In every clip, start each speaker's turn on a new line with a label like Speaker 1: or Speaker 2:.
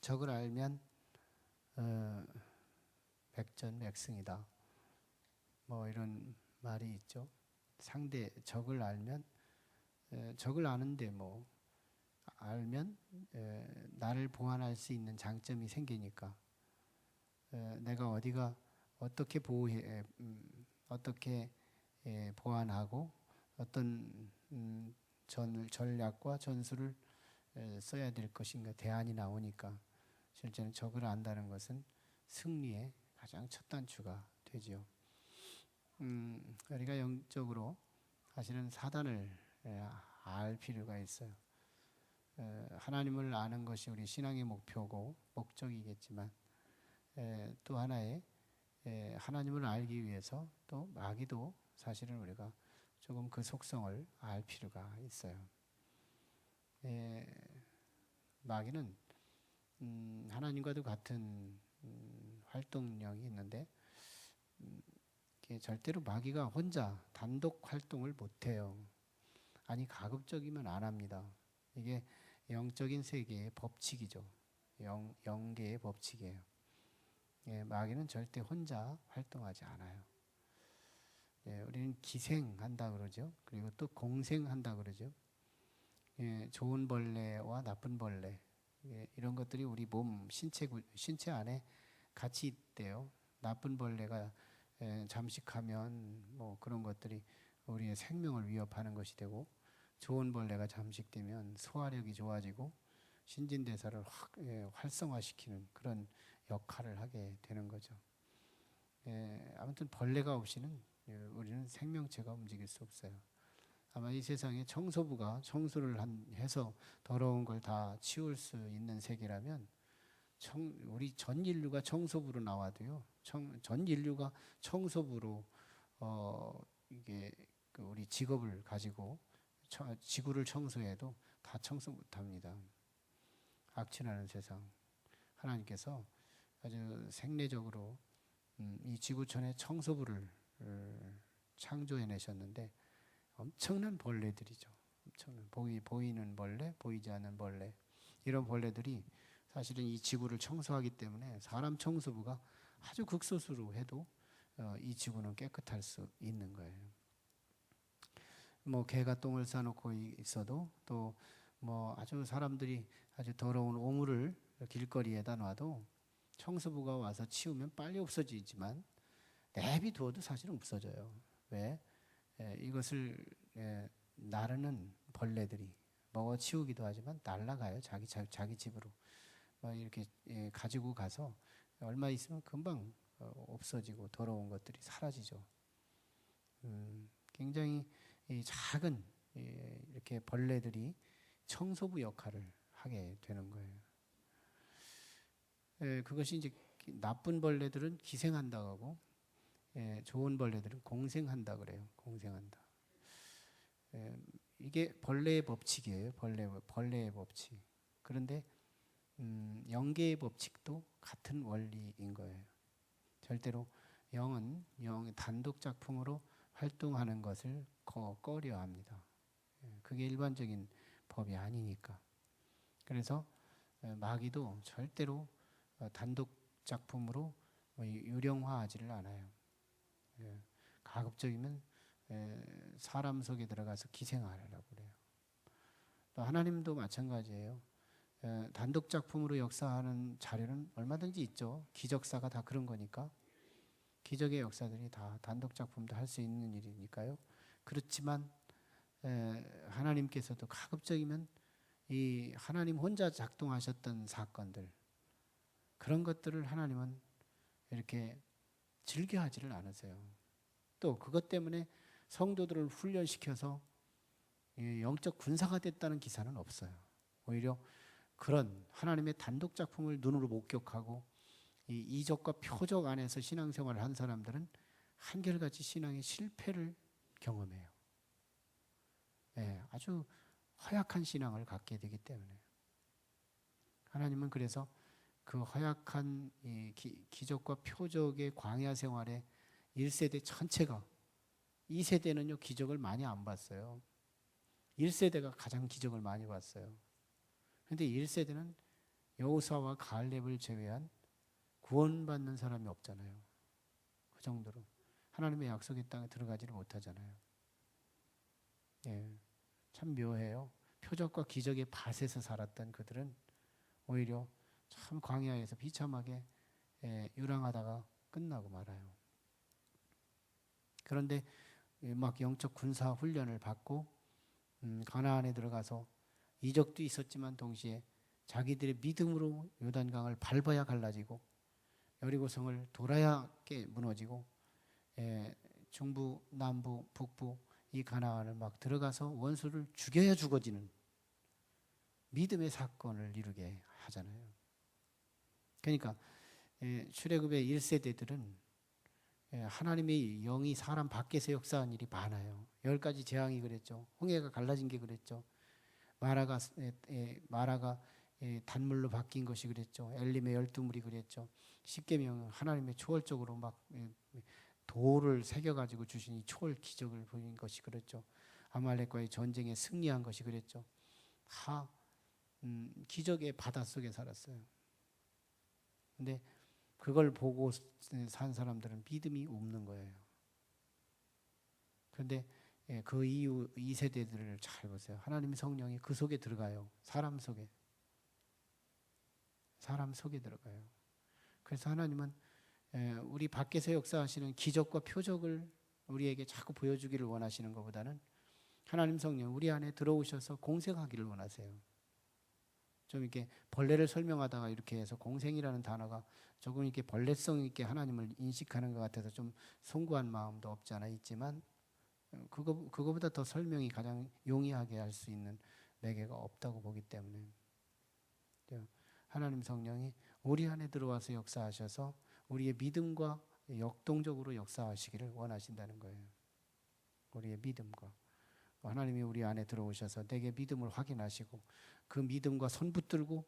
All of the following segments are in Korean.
Speaker 1: 적을 알면 백전백승이다. 뭐 이런 말이 있죠. 상대 적을 알면 적을 아는데 뭐 알면 나를 보완할 수 있는 장점이 생기니까 내가 어디가 어떻게 보호해 어떻게 보완하고 어떤 전략과 전술을 써야 될 것인가 대안이 나오니까 실제는 적을 안다는 것은 승리의 가장 첫 단추가 되지요. 우리가 영적으로 사실은 사단을 알 필요가 있어요. 하나님을 아는 것이 우리 신앙의 목표고 목적이겠지만 또 하나의 하나님을 알기 위해서 또 마귀도 사실은 우리가 조금 그 속성을 알 필요가 있어요. 마귀는 하나님과도 같은 활동력이 있는데 절대로 마귀가 혼자 단독 활동을 못해요. 아니 가급적이면 안 합니다. 이게 영적인 세계의 법칙이죠. 영계의 법칙이에요. 마귀는 절대 혼자 활동하지 않아요. 우리는 기생한다 그러죠. 그리고 또 공생한다 그러죠. 좋은 벌레와 나쁜 벌레 이런 것들이 우리 몸 신체 안에 같이 있대요. 나쁜 벌레가 잠식하면 뭐 그런 것들이 우리의 생명을 위협하는 것이 되고 좋은 벌레가 잠식되면 소화력이 좋아지고 신진대사를 활성화시키는 그런 역할을 하게 되는 거죠. 아무튼 벌레가 없이는 우리는 생명체가 움직일 수 없어요. 아마 이 세상에 청소부가 청소를 해서 더러운 걸 다 치울 수 있는 세계라면 우리 전 인류가 청소부로 나와도요. 전 인류가 청소부로 이게 우리 직업을 가지고 지구를 청소해도 다 청소 못합니다. 악취나는 세상. 하나님께서 아주 생리적으로 이 지구촌에 청소부를 창조해내셨는데 엄청난 벌레들이죠. 엄청난 보이는 벌레, 보이지 않는 벌레. 이런 벌레들이 사실은 이 지구를 청소하기 때문에 사람 청소부가 아주 극소수로 해도 이 지구는 깨끗할 수 있는 거예요. 뭐 개가 똥을 싸놓고 있어도 또 뭐 아주 사람들이 아주 더러운 오물을 길거리에다 놔도 청소부가 와서 치우면 빨리 없어지지만 내비두어도 사실은 없어져요. 왜? 이것을 나르는 벌레들이 먹어치우기도 하지만 날아가요. 자기 집으로 이렇게 가지고 가서 얼마 있으면 금방 없어지고 더러운 것들이 사라지죠. 굉장히 작은 이렇게 벌레들이 청소부 역할을 하게 되는 거예요. 그것이 이제 나쁜 벌레들은 기생한다고 하고 좋은 벌레들은 공생한다 그래요. 공생한다. 이게 벌레의 법칙이에요. 벌레의 법칙. 그런데 영계의 법칙도 같은 원리인 거예요. 절대로 영은 단독 작품으로 활동하는 것을 꺼려합니다. 그게 일반적인 법이 아니니까. 그래서 마귀도 절대로 단독 작품으로 유령화하지를 않아요. 가급적이면 사람 속에 들어가서 기생하려고 그래요. 또 하나님도 마찬가지예요. 단독 작품으로 역사하는 자료는 얼마든지 있죠. 기적사가 다 그런 거니까. 기적의 역사들이 다 단독 작품도 할 수 있는 일이니까요. 그렇지만 하나님께서도 가급적이면 이 하나님 혼자 작동하셨던 사건들 그런 것들을 하나님은 이렇게 즐겨하지를 않으세요. 또 그것 때문에 성도들을 훈련시켜서 영적 군사가 됐다는 기사는 없어요. 오히려 그런 하나님의 단독 작품을 눈으로 목격하고 이 이적과 표적 안에서 신앙생활을 한 사람들은 한결같이 신앙의 실패를 경험해요. 아주 허약한 신앙을 갖게 되기 때문에 하나님은 그래서 그 허약한 이 기적과 표적의 광야 생활에 1세대 전체가 2세대는요 기적을 많이 안 봤어요. 1세대가 가장 기적을 많이 봤어요. 그런데 1세대는 여호수아와 갈렙을 제외한 구원받는 사람이 없잖아요. 그 정도로 하나님의 약속의 땅에 들어가지를 못하잖아요. 예, 참 묘해요. 표적과 기적의 밭에서 살았던 그들은 오히려 참 광야에서 비참하게 유랑하다가 끝나고 말아요. 그런데 막 영적 군사 훈련을 받고 가나안에 들어가서 이적도 있었지만 동시에 자기들의 믿음으로 요단강을 밟아야 갈라지고 여리고성을 돌아야 깨 무너지고 중부, 남부, 북부 이 가나안을 막 들어가서 원수를 죽여야 죽어지는 믿음의 사건을 이루게 하잖아요. 그러니까 출애굽의 1세대들은 하나님의 영이 사람 밖에서 역사한 일이 많아요. 10가지 재앙이 그랬죠. 홍해가 갈라진 게 그랬죠. 마라가 단물로 바뀐 것이 그랬죠. 엘림의 12물이 그랬죠. 십계명은 하나님의 초월적으로 막 돌을 새겨가지고 주신 이 초월 기적을 보인 것이 그랬죠. 아말렉과의 전쟁에 승리한 것이 그랬죠. 다 기적의 바닷속에 살았어요. 근데 그걸 보고 산 사람들은 믿음이 없는 거예요. 그런데 그 이후 2세대들을 잘 보세요. 하나님의 성령이 그 속에 들어가요. 사람 속에 들어가요. 그래서 하나님은 우리 밖에서 역사하시는 기적과 표적을 우리에게 자꾸 보여주기를 원하시는 것보다는 하나님 성령 우리 안에 들어오셔서 공생하기를 원하세요. 좀 이렇게 벌레를 설명하다가 이렇게 해서 공생이라는 단어가 조금 이렇게 벌레성 있게 하나님을 인식하는 것 같아서 좀 송구한 마음도 없지 않아 있지만 그거보다 더 설명이 가장 용이하게 할 수 있는 매개가 없다고 보기 때문에 하나님 성령이 우리 안에 들어와서 역사하셔서 우리의 믿음과 역동적으로 역사하시기를 원하신다는 거예요. 우리의 믿음과 하나님이 우리 안에 들어오셔서 내게 믿음을 확인하시고 그 믿음과 손 붙들고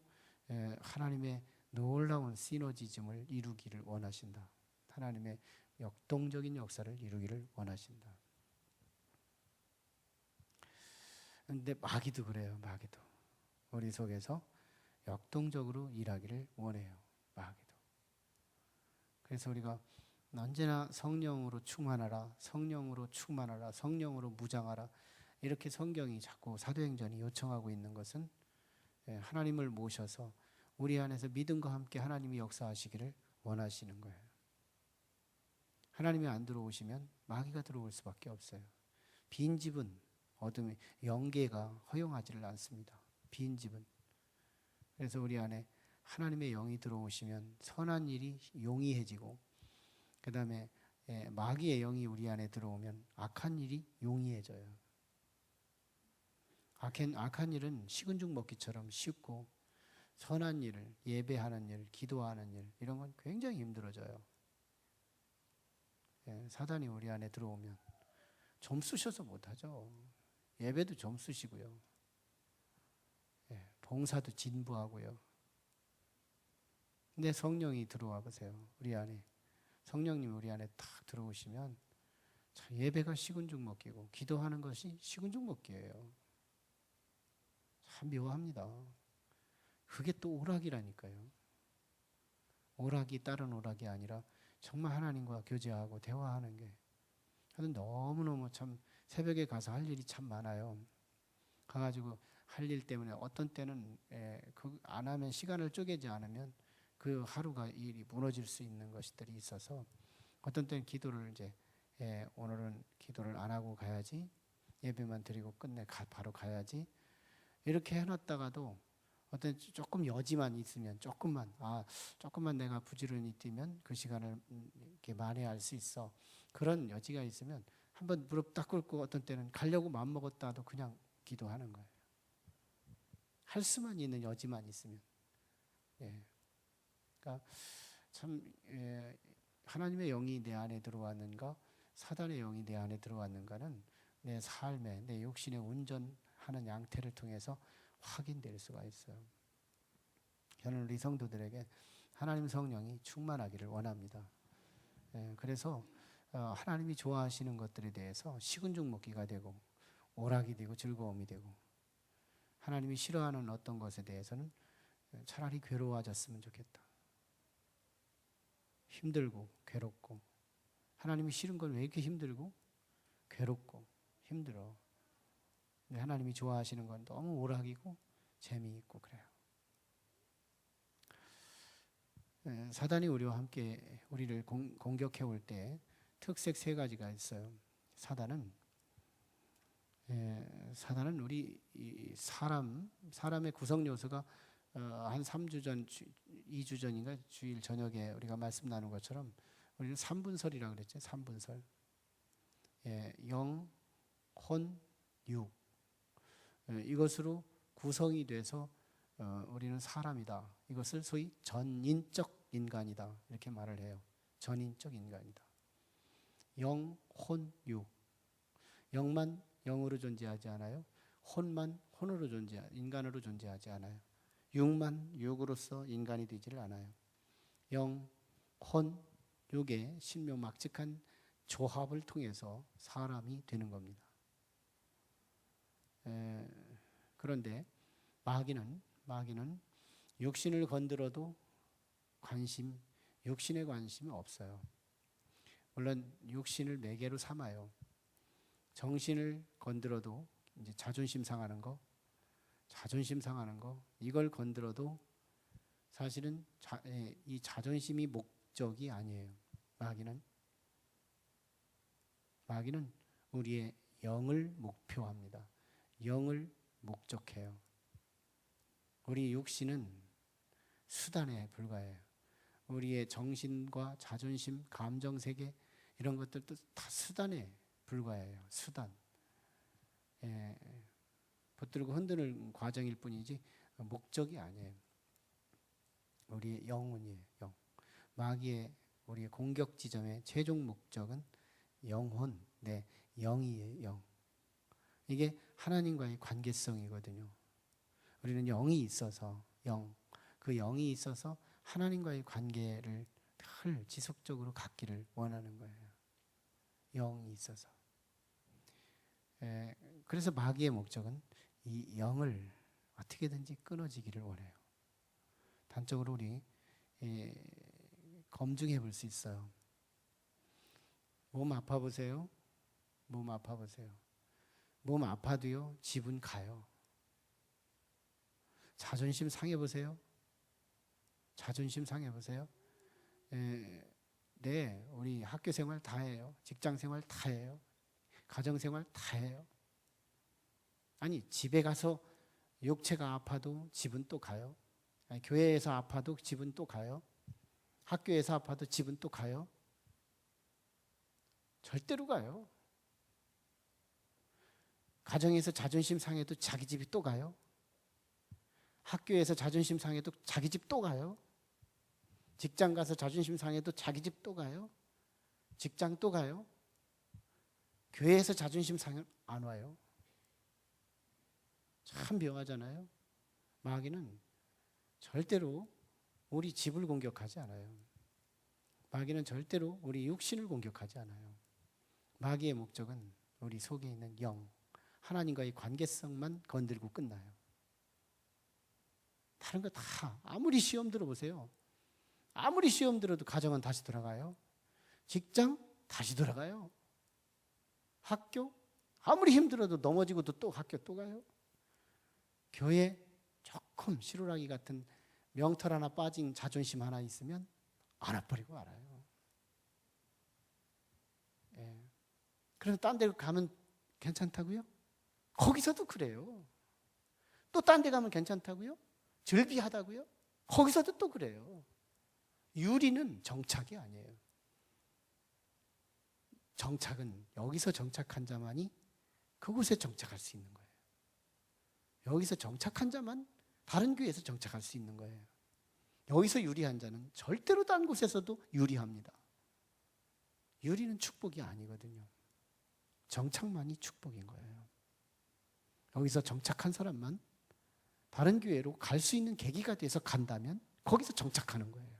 Speaker 1: 하나님의 놀라운 시너지즘을 이루기를 원하신다. 하나님의 역동적인 역사를 이루기를 원하신다. 그런데 마귀도 그래요. 마귀도 우리 속에서 역동적으로 일하기를 원해요. 마귀도. 그래서 우리가 언제나 성령으로 충만하라, 성령으로 충만하라, 성령으로 무장하라 이렇게 성경이 자꾸 사도행전이 요청하고 있는 것은 하나님을 모셔서 우리 안에서 믿음과 함께 하나님이 역사하시기를 원하시는 거예요. 하나님이 안 들어오시면 마귀가 들어올 수밖에 없어요. 빈집은 어둠이 영계가 허용하지를 않습니다. 빈집은. 그래서 우리 안에 하나님의 영이 들어오시면 선한 일이 용이해지고 그 다음에 마귀의 영이 우리 안에 들어오면 악한 일이 용이해져요. 악한 일은 식은 죽 먹기처럼 쉽고 선한 일을 예배하는 일, 기도하는 일 이런 건 굉장히 힘들어져요. 사단이 우리 안에 들어오면 좀 쑤셔서 못하죠. 예배도 좀 쑤시고요. 봉사도 진부하고요. 근데 성령이 들어와 보세요. 우리 안에. 성령님이 우리 안에 탁 들어오시면 예배가 식은 죽 먹기고 기도하는 것이 식은 죽 먹기예요. 참 묘합니다. 그게 또 오락이라니까요. 오락이 다른 오락이 아니라 정말 하나님과 교제하고 대화하는 게 너무너무 참 새벽에 가서 할 일이 참 많아요. 가가지고 할 일 때문에 어떤 때는 안 하면 시간을 쪼개지 않으면 그 하루가 일이 무너질 수 있는 것들이 있어서 어떤 때는 기도를 이제 오늘은 기도를 안 하고 가야지 예배만 드리고 끝내 바로 가야지 이렇게 해놨다가도 어떤 조금 여지만 있으면 조금만 내가 부지런히 뛰면 그 시간을 이렇게 만회할 수 있어. 그런 여지가 있으면 한번 무릎 딱 꿇고 어떤 때는 가려고 마음먹었다도 그냥 기도하는 거예요. 할 수만 있는 여지만 있으면. 그러니까 참 하나님의 영이 내 안에 들어왔는가 사단의 영이 내 안에 들어왔는가는 내 삶에 내 육신의 운전하는 양태를 통해서 확인될 수가 있어요. 저는 우리 성도들에게 하나님 성령이 충만하기를 원합니다. 그래서 하나님이 좋아하시는 것들에 대해서 식은 죽 먹기가 되고 오락이 되고 즐거움이 되고 하나님이 싫어하는 어떤 것에 대해서는 차라리 괴로워졌으면 좋겠다. 힘들고 괴롭고, 하나님이 싫은 건 왜 이렇게 힘들고 괴롭고 힘들어. 근데 하나님이 좋아하시는 건 너무 오락이고 재미있고 그래요. 사단이 우리와 함께 우리를 공격해 올 때 특색 세 가지가 있어요. 사단은 우리 사람의 구성 요소가 한 3주 전, 2주 전인가 주일 저녁에 우리가 말씀 나눈 것처럼 우리는 3분설이라고 그랬죠. 3분설. 영, 혼, 육. 이것으로 구성이 돼서 우리는 사람이다. 이것을 소위 전인적 인간이다. 이렇게 말을 해요. 전인적 인간이다. 영, 혼, 육. 영만 영으로 존재하지 않아요. 혼만 혼으로 인간으로 존재하지 않아요. 육만 육으로서 인간이 되지를 않아요. 영, 혼, 육의 신묘막측한 조합을 통해서 사람이 되는 겁니다. 그런데 마귀는 육신을 건드려도 육신에 관심이 없어요. 물론 육신을 매개로 삼아요. 정신을 건드려도 이제 자존심 상하는 거 이걸 건드려도 사실은 이 자존심이 목적이 아니에요. 마귀는 우리의 영을 목표합니다. 영을 목적해요. 우리 육신은 수단에 불과해요. 우리의 정신과 자존심, 감정세계 이런 것들도 다 수단에 불과해요. 수단. 붙들고 흔드는 과정일 뿐이지 목적이 아니에요. 우리의 영혼이에요. 영. 마귀의 우리의 공격 지점의 최종 목적은 영혼, 내 영이에요. 영. 이게 하나님과의 관계성이거든요. 우리는 영이 있어서 그 영이 있어서 하나님과의 관계를 늘 지속적으로 갖기를 원하는 거예요. 영이 있어서. 그래서 마귀의 목적은 이 영을 어떻게든지 끊어지기를 원해요. 단적으로 우리 검증해 볼 수 있어요. 몸 아파 보세요. 몸 아파도요, 집은 가요. 자존심 상해 보세요. 네, 우리 학교 생활 다 해요. 직장 생활 다 해요. 가정 생활 다 해요. 아니, 집에 가서 육체가 아파도 집은 또 가요. 아니, 교회에서 아파도 집은 또 가요. 학교에서 아파도 집은 또 가요. 절대로 가요. 가정에서 자존심 상해도 자기 집이 또 가요. 학교에서 자존심 상해도 자기 집 또 가요. 직장 가서 자존심 상해도 자기 집 또 가요. 직장 또 가요. 교회에서 자존심 상해 안 와요. 참 묘하잖아요. 마귀는 절대로 우리 집을 공격하지 않아요. 마귀는 절대로 우리 육신을 공격하지 않아요. 마귀의 목적은 우리 속에 있는 영, 하나님과의 관계성만 건들고 끝나요. 다른 거 다 아무리 시험 들어보세요. 아무리 시험 들어도 가정은 다시 돌아가요. 직장 다시 돌아가요. 학교 아무리 힘들어도 넘어지고도 또 학교 또 가요. 교회 조금 시루라기 같은 명털 하나 빠진 자존심 하나 있으면 안아버리고 알아요. 그래서 딴 데 가면 괜찮다고요? 거기서도 그래요. 또 딴 데 가면 괜찮다고요? 즐비하다고요? 거기서도 또 그래요. 유리는 정착이 아니에요. 정착은 여기서 정착한 자만이 그곳에 정착할 수 있는 거예요. 여기서 정착한 자만 다른 교회에서 정착할 수 있는 거예요. 여기서 유리한 자는 절대로 다른 곳에서도 유리합니다. 유리는 축복이 아니거든요. 정착만이 축복인 거예요. 여기서 정착한 사람만 다른 교회로 갈 수 있는 계기가 돼서 간다면 거기서 정착하는 거예요.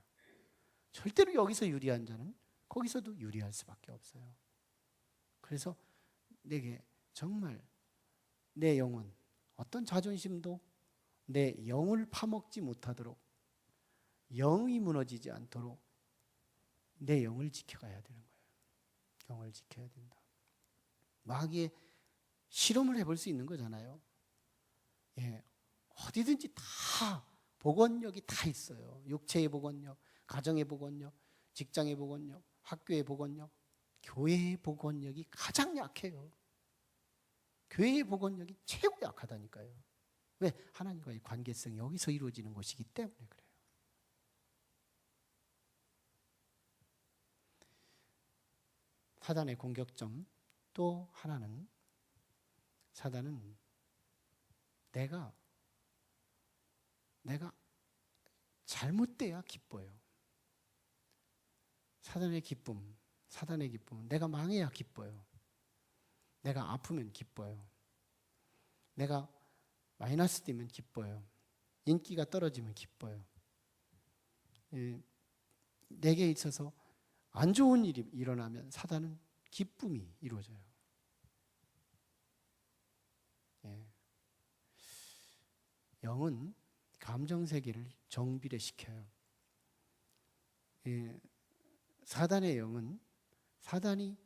Speaker 1: 절대로 여기서 유리한 자는 거기서도 유리할 수밖에 없어요. 그래서 내게 정말 내 영혼 어떤 자존심도 내 영을 파먹지 못하도록, 영이 무너지지 않도록 내 영을 지켜가야 되는 거예요. 영을 지켜야 된다. 마귀의 실험을 해볼 수 있는 거잖아요. 예, 어디든지 다 복원력이 다 있어요. 육체의 복원력, 가정의 복원력, 직장의 복원력, 학교의 복원력, 교회의 복원력이 가장 약해요. 교회의 복원력이 최고 약하다니까요. 왜? 하나님과의 관계성이 여기서 이루어지는 것이기 때문에 그래요. 사단의 공격점 또 하나는, 사단은 내가 잘못돼야 기뻐요. 사단의 기쁨은 내가 망해야 기뻐요. 내가 아프면 기뻐요. 내가 마이너스 되면 기뻐요. 인기가 떨어지면 기뻐요. 내게 있어서 안 좋은 일이 일어나면 사단은 기쁨이 이루어져요. 영은 감정 세계를 정비례시켜요. 사단의 영은 사단이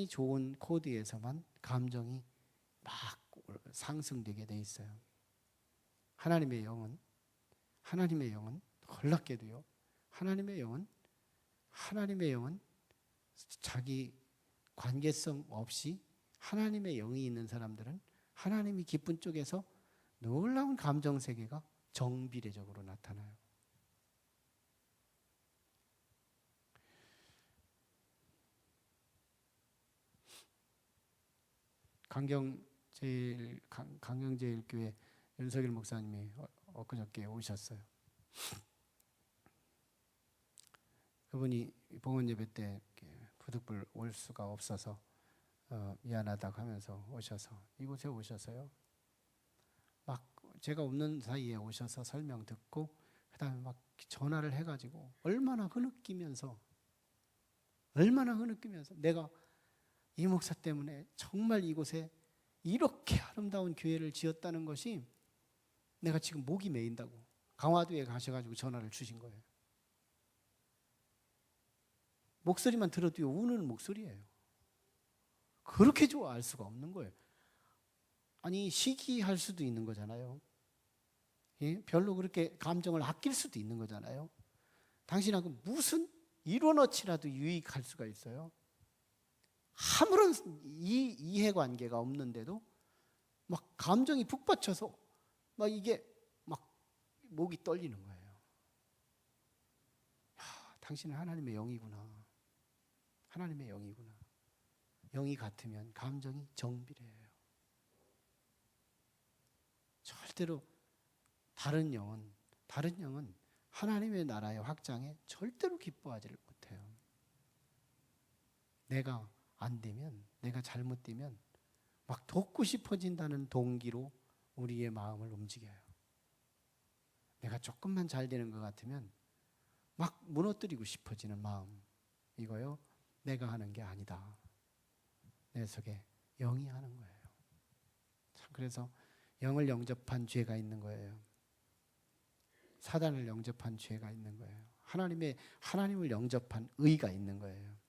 Speaker 1: 좋은 코드에서만 감정이 막 상승되게 돼 있어요. 하나님의 영은 놀랍게도요. 하나님의 영은 자기 관계성 없이 하나님의 영이 있는 사람들은 하나님이 기쁜 쪽에서 놀라운 감정 세계가 정비례적으로 나타나요. 강경제일교회 윤석일 목사님이 엊그저께 오셨어요. 그분이 봉헌 예배 때 부득불 올 수가 없어서 미안하다고 하면서 오셔서 이곳에 오셔서요. 막 제가 없는 사이에 오셔서 설명 듣고 그다음에 막 전화를 해가지고 얼마나 흐느끼면서 내가 이 목사 때문에 정말 이곳에 이렇게 아름다운 교회를 지었다는 것이 내가 지금 목이 메인다고 강화도에 가셔가지고 전화를 주신 거예요. 목소리만 들어도 우는 목소리예요. 그렇게 좋아할 수가 없는 거예요. 아니 시기할 수도 있는 거잖아요. 예? 별로 그렇게 감정을 아낄 수도 있는 거잖아요. 당신하고 무슨 이론어치라도 유익할 수가 있어요. 아무런 이해관계가 없는데도 막 감정이 북받쳐서 막 이게 막 목이 떨리는 거예요. 당신은 하나님의 영이구나. 하나님의 영이구나. 영이 같으면 감정이 정비례해요. 절대로 다른 영은 하나님의 나라의 확장에 절대로 기뻐하지를 못해요. 내가 안 되면, 내가 잘못되면 막 돕고 싶어진다는 동기로 우리의 마음을 움직여요. 내가 조금만 잘 되는 것 같으면 막 무너뜨리고 싶어지는 마음, 이거요 내가 하는 게 아니다. 내 속에 영이 하는 거예요. 참 그래서 영을 영접한 죄가 있는 거예요. 사단을 영접한 죄가 있는 거예요. 하나님을 영접한 의가 있는 거예요.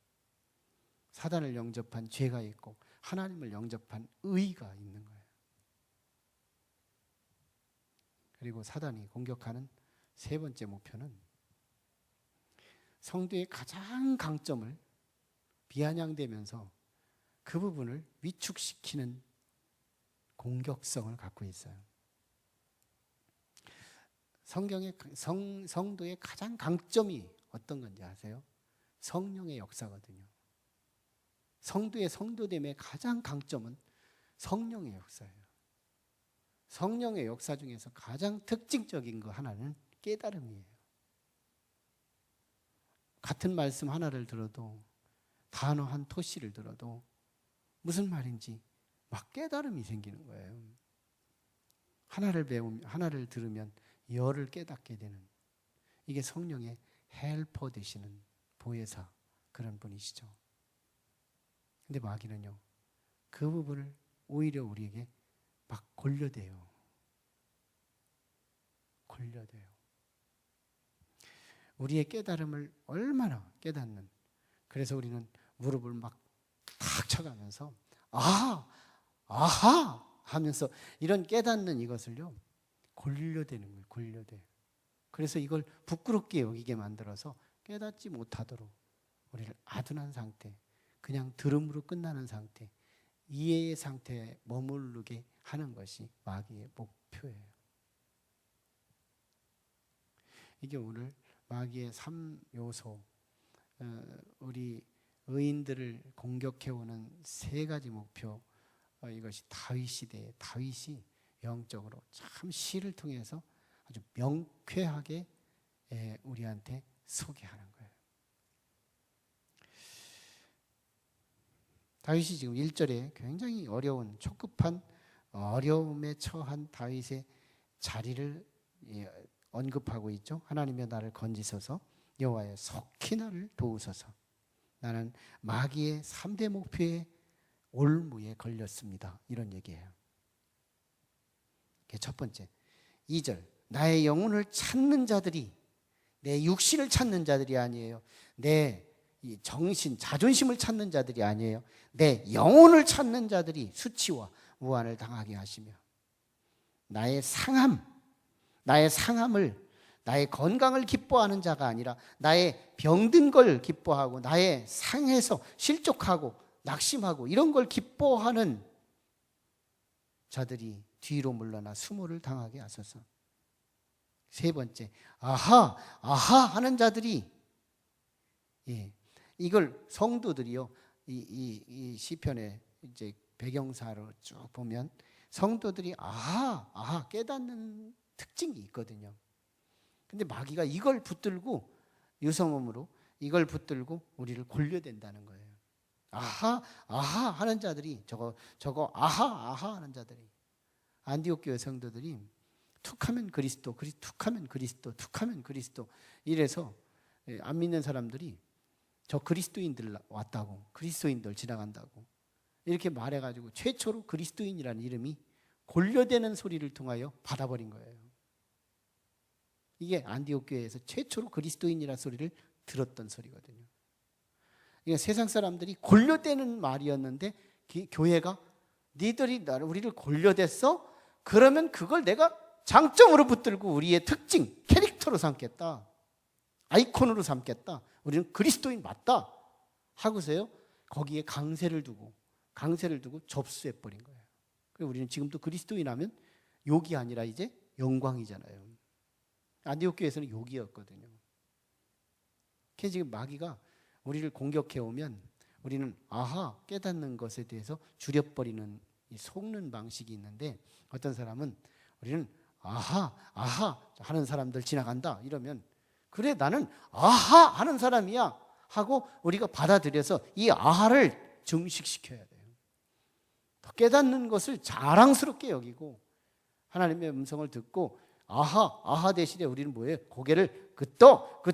Speaker 1: 사단을 영접한 죄가 있고 하나님을 영접한 의가 있는 거예요. 그리고 사단이 공격하는 세 번째 목표는 성도의 가장 강점을 비아냥대면서 그 부분을 위축시키는 공격성을 갖고 있어요. 성도의 가장 강점이 어떤 건지 아세요? 성령의 역사거든요. 성도의 성도됨의 가장 강점은 성령의 역사예요. 성령의 역사 중에서 가장 특징적인 거 하나는 깨달음이에요. 같은 말씀 하나를 들어도, 단어 한 토시를 들어도 무슨 말인지 막 깨달음이 생기는 거예요. 하나를 들으면 열을 깨닫게 되는, 이게 성령의 헬퍼 되시는 보혜사, 그런 분이시죠. 근데 마귀는요, 그 부분을 오히려 우리에게 막 골려대요. 골려대요. 우리의 깨달음을 얼마나 깨닫는, 그래서 우리는 무릎을 막 탁 쳐가면서 아하 아하 하면서 이런 깨닫는 이것을요 골려대는 거예요. 골려대. 그래서 이걸 부끄럽게 여기게 만들어서 깨닫지 못하도록 우리를 아둔한 상태, 그냥 들음으로 끝나는 상태, 이해의 상태에 머무르게 하는 것이 마귀의 목표예요. 이게 오늘 마귀의 3요소, 우리 의인들을 공격해오는 세 가지 목표, 이것이 다윗 시대에 다윗이 영적으로 참 시를 통해서 아주 명쾌하게 우리한테 소개하는 거예요. 다윗이 지금 1절에 굉장히 어려운 촉급한 어려움에 처한 다윗의 자리를 언급하고 있죠. 하나님의 나를 건지소서, 여호와의 속히 나를 도우소서. 나는 마귀의 3대 목표에 올무에 걸렸습니다. 이런 얘기예요. 첫 번째 2절, 나의 영혼을 찾는 자들이 내 육신을 찾는 자들이 아니에요. 내 정신, 자존심을 찾는 자들이 아니에요. 내 영혼을 찾는 자들이 수치와 무한을 당하게 하시며 나의 상함을, 나의 건강을 기뻐하는 자가 아니라 나의 병든 걸 기뻐하고 나의 상해서 실족하고 낙심하고 이런 걸 기뻐하는 자들이 뒤로 물러나 수모를 당하게 하소서. 세 번째, 아하 하는 자들이, 이걸 성도들이요, 이 시편의 이제 배경사로 쭉 보면 성도들이 아하 깨닫는 특징이 있거든요. 근데 마귀가 이걸 붙들고, 유성음으로 이걸 붙들고 우리를 골려댄다는 거예요. 아하 하는 자들이, 저거 아하 하는 자들이, 안디옥 교회 성도들이 툭하면 그리스도, 툭하면 그리스도 이래서 안 믿는 사람들이 저 그리스도인들 왔다고, 그리스도인들 지나간다고 이렇게 말해가지고 최초로 그리스도인이라는 이름이 골려대는 소리를 통하여 받아버린 거예요. 이게 안디옥 교회에서 최초로 그리스도인이라는 소리를 들었던 소리거든요. 그러니까 세상 사람들이 골려대는 말이었는데 교회가 니들이 우리를 골려댔어? 그러면 그걸 내가 장점으로 붙들고 우리의 특징, 캐릭터로 삼겠다. 아이콘으로 삼겠다. 우리는 그리스도인 맞다. 하고서요 거기에 강세를 두고 접수해버린 거예요. 그래서 우리는 지금도 그리스도인 하면 욕이 아니라 이제 영광이잖아요. 안디옥 교회에서는 욕이었거든요. 그래서 지금 마귀가 우리를 공격해 오면 우리는 아하 깨닫는 것에 대해서 줄여버리는, 속는 방식이 있는데, 어떤 사람은 우리는 아하 하는 사람들 지나간다 이러면, 그래 나는 아하 하는 사람이야 하고 우리가 받아들여서 이 아하를 증식시켜야 돼요. 더 깨닫는 것을 자랑스럽게 여기고 하나님의 음성을 듣고 아하 대신에 우리는 뭐예요? 고개를 끄떡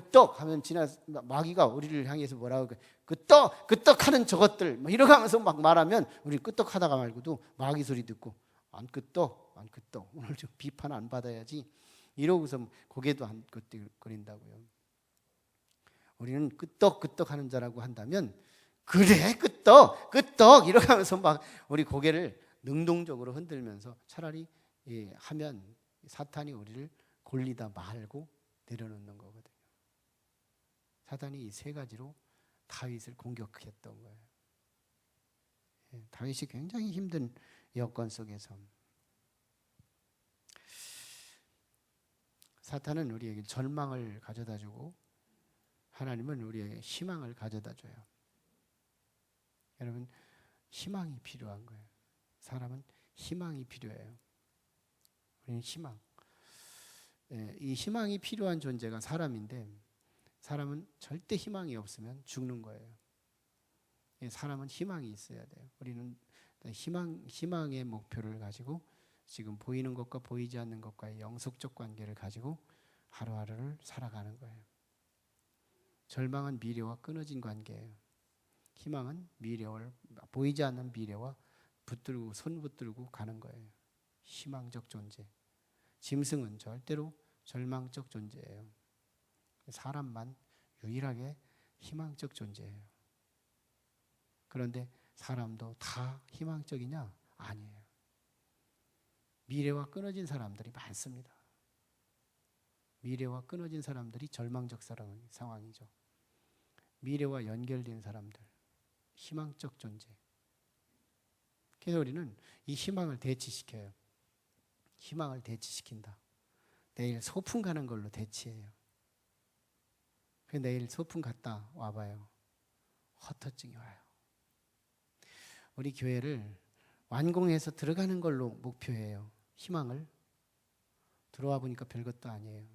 Speaker 1: 하면 마귀가 우리를 향해서 뭐라고 끄떡 하는 저것들 뭐 이러고 하면서 막 말하면 우리 끄떡 하다가 말고도 마귀 소리 듣고 안 끄떡 오늘 좀 비판 안 받아야지 이러고서 고개도 안 끄덕거린다고요. 우리는 끄떡 하는 자라고 한다면 그래 끄떡 이러고 하면서 막 우리 고개를 능동적으로 흔들면서 차라리 하면 사탄이 우리를 골리다 말고 내려놓는 거거든요. 사탄이 이 세 가지로 다윗을 공격했던 거예요. 다윗이 굉장히 힘든 여건 속에서 사탄은 우리에게 절망을 가져다주고 하나님은 우리에게 희망을 가져다줘요. 여러분, 희망이 필요한 거예요. 사람은 희망이 필요해요. 우리는 희망. 이 희망이 필요한 존재가 사람인데, 사람은 절대 희망이 없으면 죽는 거예요. 사람은 희망이 있어야 돼요. 우리는 희망의 목표를 가지고 지금 보이는 것과 보이지 않는 것과의 영속적 관계를 가지고 하루하루를 살아가는 거예요. 절망은 미래와 끊어진 관계예요. 희망은 보이지 않는 미래와 손 붙들고 가는 거예요. 희망적 존재. 짐승은 절대로 절망적 존재예요. 사람만 유일하게 희망적 존재예요. 그런데 사람도 다 희망적이냐? 아니에요. 미래와 끊어진 사람들이 많습니다. 미래와 끊어진 사람들이 절망적 상황이죠. 미래와 연결된 사람들, 희망적 존재. 그래서 우리는 이 희망을 대치시켜요. 희망을 대치시킨다. 내일 소풍 가는 걸로 대치해요. 내일 소풍 갔다 와봐요. 헛헛증이 와요. 우리 교회를 완공해서 들어가는 걸로 목표해요. 희망을. 들어와 보니까 별것도 아니에요.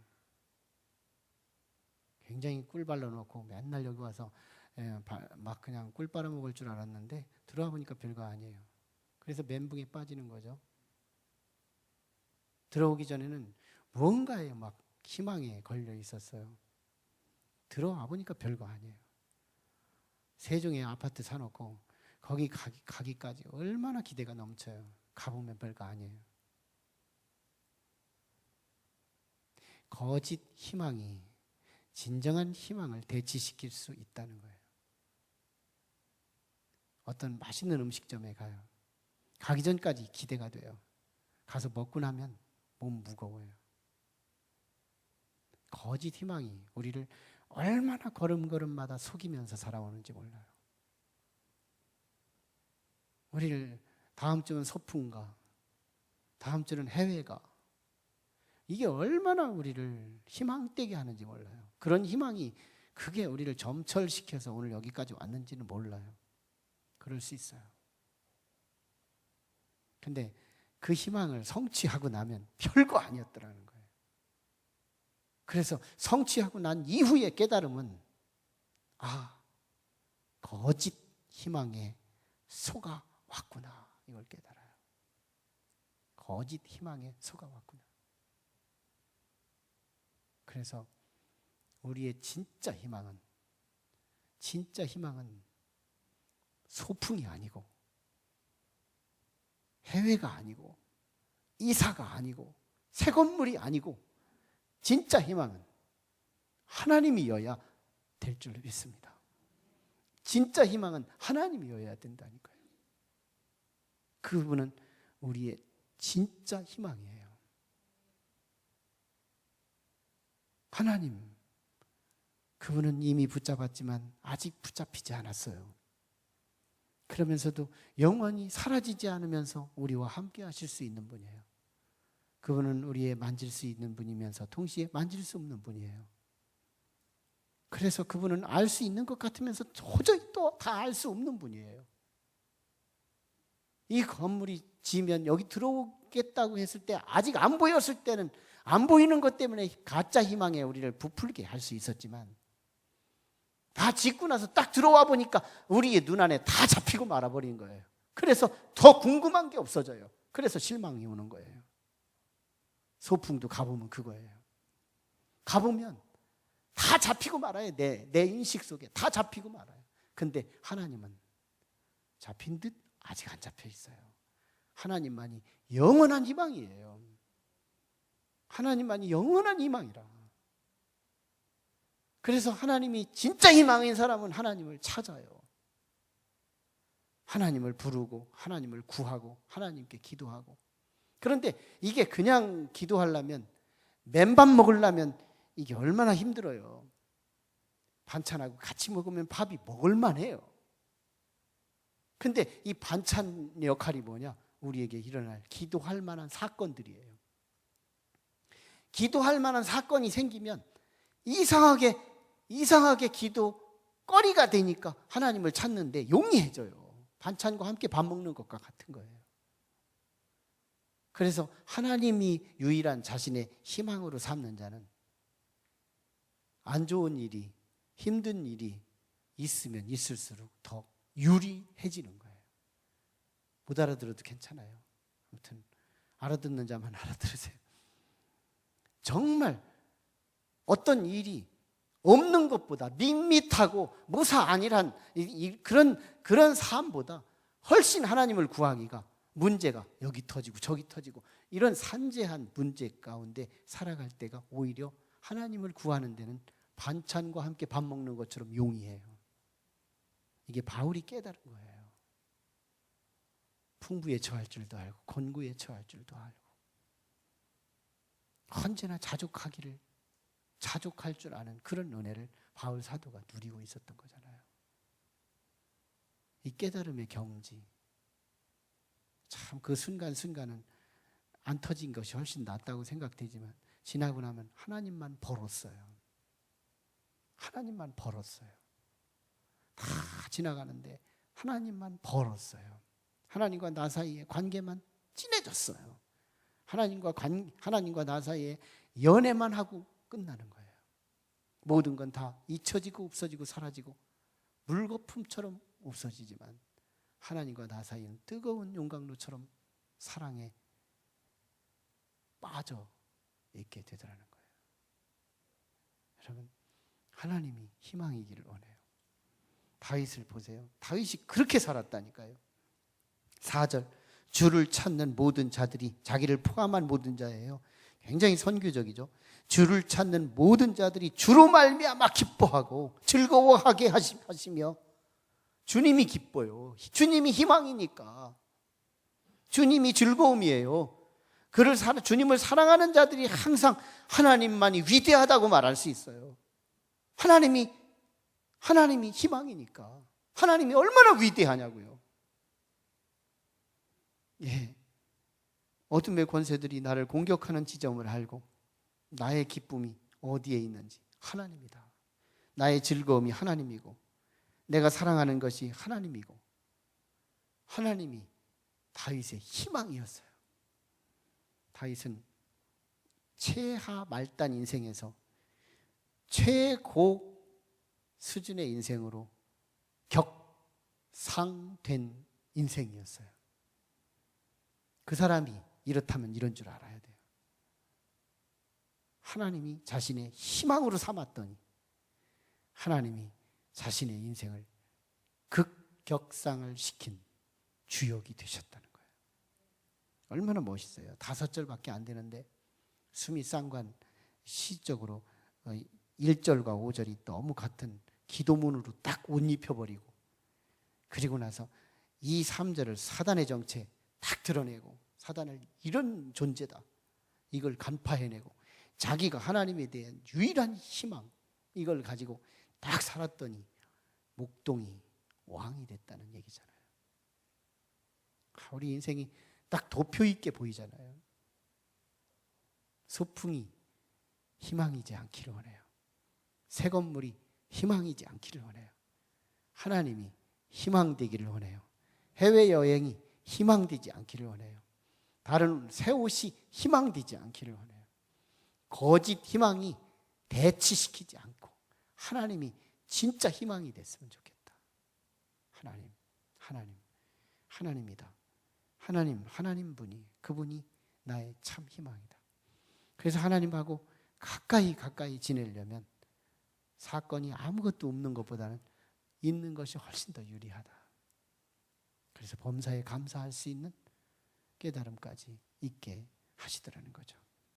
Speaker 1: 굉장히 꿀 발라놓고 맨날 여기 와서 막 그냥 꿀 빨아먹을 줄 알았는데 들어와 보니까 별거 아니에요. 그래서 멘붕에 빠지는 거죠. 들어오기 전에는 뭔가에 막 희망에 걸려 있었어요. 들어와 보니까 별거 아니에요. 세종에 아파트 사놓고 거기 가기까지 얼마나 기대가 넘쳐요. 가보면 별거 아니에요. 거짓 희망이 진정한 희망을 대치시킬 수 있다는 거예요. 어떤 맛있는 음식점에 가요. 가기 전까지 기대가 돼요. 가서 먹고 나면 몸 무거워요. 거짓 희망이 우리를 얼마나 걸음걸음마다 속이면서 살아오는지 몰라요. 우리를 다음 주는 소풍가, 다음 주는 해외가, 이게 얼마나 우리를 희망되게 하는지 몰라요. 그런 희망이 그게 우리를 점철시켜서 오늘 여기까지 왔는지는 몰라요. 그럴 수 있어요. 근데 그 희망을 성취하고 나면 별거 아니었더라는 거예요. 그래서 성취하고 난 이후의 깨달음은 거짓 희망에 속아 왔구나, 이걸 깨달아요. 거짓 희망에 속아 왔구나. 그래서 우리의 진짜 희망은 소풍이 아니고 해외가 아니고 이사가 아니고 새 건물이 아니고 진짜 희망은 하나님이어야 될 줄 믿습니다. 진짜 희망은 하나님이어야 된다니까요. 그분은 우리의 진짜 희망이에요. 하나님, 그분은 이미 붙잡았지만 아직 붙잡히지 않았어요. 그러면서도 영원히 사라지지 않으면서 우리와 함께 하실 수 있는 분이에요. 그분은 우리의 만질 수 있는 분이면서 동시에 만질 수 없는 분이에요. 그래서 그분은 알 수 있는 것 같으면서 도저히 또 다 알 수 없는 분이에요. 이 건물이 지면 여기 들어오겠다고 했을 때 아직 안 보였을 때는 안 보이는 것 때문에 가짜 희망에 우리를 부풀게 할 수 있었지만 다 짓고 나서 딱 들어와 보니까 우리의 눈 안에 다 잡히고 말아버린 거예요. 그래서 더 궁금한 게 없어져요. 그래서 실망이 오는 거예요. 소풍도 가보면 그거예요. 가보면 다 잡히고 말아요. 내 인식 속에 다 잡히고 말아요. 근데 하나님은 잡힌 듯 아직 안 잡혀 있어요. 하나님만이 영원한 희망이에요. 하나님만이 영원한 희망이라. 그래서 하나님이 진짜 희망인 사람은 하나님을 찾아요. 하나님을 부르고 하나님을 구하고 하나님께 기도하고. 그런데 이게 그냥 기도하려면, 맨밥 먹으려면 이게 얼마나 힘들어요. 반찬하고 같이 먹으면 밥이 먹을만해요. 근데 이 반찬 역할이 뭐냐? 우리에게 일어날 기도할 만한 사건들이에요. 기도할 만한 사건이 생기면 이상하게 기도거리가 되니까 하나님을 찾는데 용이해져요. 반찬과 함께 밥 먹는 것과 같은 거예요. 그래서 하나님이 유일한 자신의 희망으로 삼는 자는 안 좋은 일이, 힘든 일이 있으면 있을수록 더 유리해지는 거예요. 못 알아들어도 괜찮아요. 아무튼 알아듣는 자만 알아들으세요. 정말 어떤 일이 없는 것보다 밋밋하고 무사안일한 그런 삶보다 훨씬 하나님을 구하기가 문제가 여기 터지고 저기 터지고 이런 산재한 문제 가운데 살아갈 때가 오히려 하나님을 구하는 데는 반찬과 함께 밥 먹는 것처럼 용이해요. 이게 바울이 깨달은 거예요. 풍부에 처할 줄도 알고 곤고에 처할 줄도 알고 언제나 자족할 줄 아는 그런 은혜를 바울 사도가 누리고 있었던 거잖아요. 이 깨달음의 경지, 참 그 순간순간은 안 터진 것이 훨씬 낫다고 생각되지만 지나고 나면 하나님만 벌었어요. 하나님만 벌었어요. 다 지나가는데 하나님만 벌었어요. 하나님과 나 사이의 관계만 진해졌어요. 하나님과 나 사이에 연애만 하고 끝나는 거예요. 모든 건 다 잊혀지고 없어지고 사라지고 물거품처럼 없어지지만 하나님과 나 사이는 뜨거운 용광로처럼 사랑에 빠져 있게 되더라는 거예요. 여러분, 하나님이 희망이기를 원해요. 다윗을 보세요. 다윗이 그렇게 살았다니까요. 4절, 주를 찾는 모든 자들이, 자기를 포함한 모든 자예요. 굉장히 선교적이죠. 주를 찾는 모든 자들이 주로 말미암아 기뻐하고 즐거워하게 하시며, 주님이 기뻐요. 주님이 희망이니까. 주님이 즐거움이에요. 주님을 사랑하는 자들이 항상 하나님만이 위대하다고 말할 수 있어요. 하나님이 희망이니까. 하나님이 얼마나 위대하냐고요. 예. 어둠의 권세들이 나를 공격하는 지점을 알고 나의 기쁨이 어디에 있는지 하나님이다. 나의 즐거움이 하나님이고 내가 사랑하는 것이 하나님이고 하나님이 다윗의 희망이었어요. 다윗은 최하 말단 인생에서 최고 수준의 인생으로 격상된 인생이었어요. 그 사람이 이렇다면 이런 줄 알아야 돼요. 하나님이 자신의 희망으로 삼았더니 하나님이 자신의 인생을 극격상을 시킨 주역이 되셨다는 거예요. 얼마나 멋있어요. 5절밖에 안 되는데 수미 쌍관 시적으로 1절과 5절이 너무 같은 기도문으로 딱 옷 입혀버리고 그리고 나서 2, 3절을 사단의 정체 딱 드러내고 사단을 이런 존재다 이걸 간파해내고 자기가 하나님에 대한 유일한 희망 이걸 가지고 딱 살았더니 목동이 왕이 됐다는 얘기잖아요. 우리 인생이 딱 도표 있게 보이잖아요. 소풍이 희망이지 않기를 원해요. 새 건물이 희망이지 않기를 원해요. 하나님이 희망되기를 원해요. 해외여행이 희망되지 않기를 원해요. 다른 새 옷이 희망되지 않기를 원해요. 거짓 희망이 대치시키지 않고 하나님이 진짜 희망이 됐으면 좋겠다. 하나님이다. 하나님 분이 그분이 나의 참 희망이다. 그래서 하나님하고 가까이 지내려면 사건이 아무것도 없는 것보다는 있는 것이 훨씬 더 유리하다. 그래서 범사에 감사할 수 있는 깨달음까지 있게 하시더라는 거죠.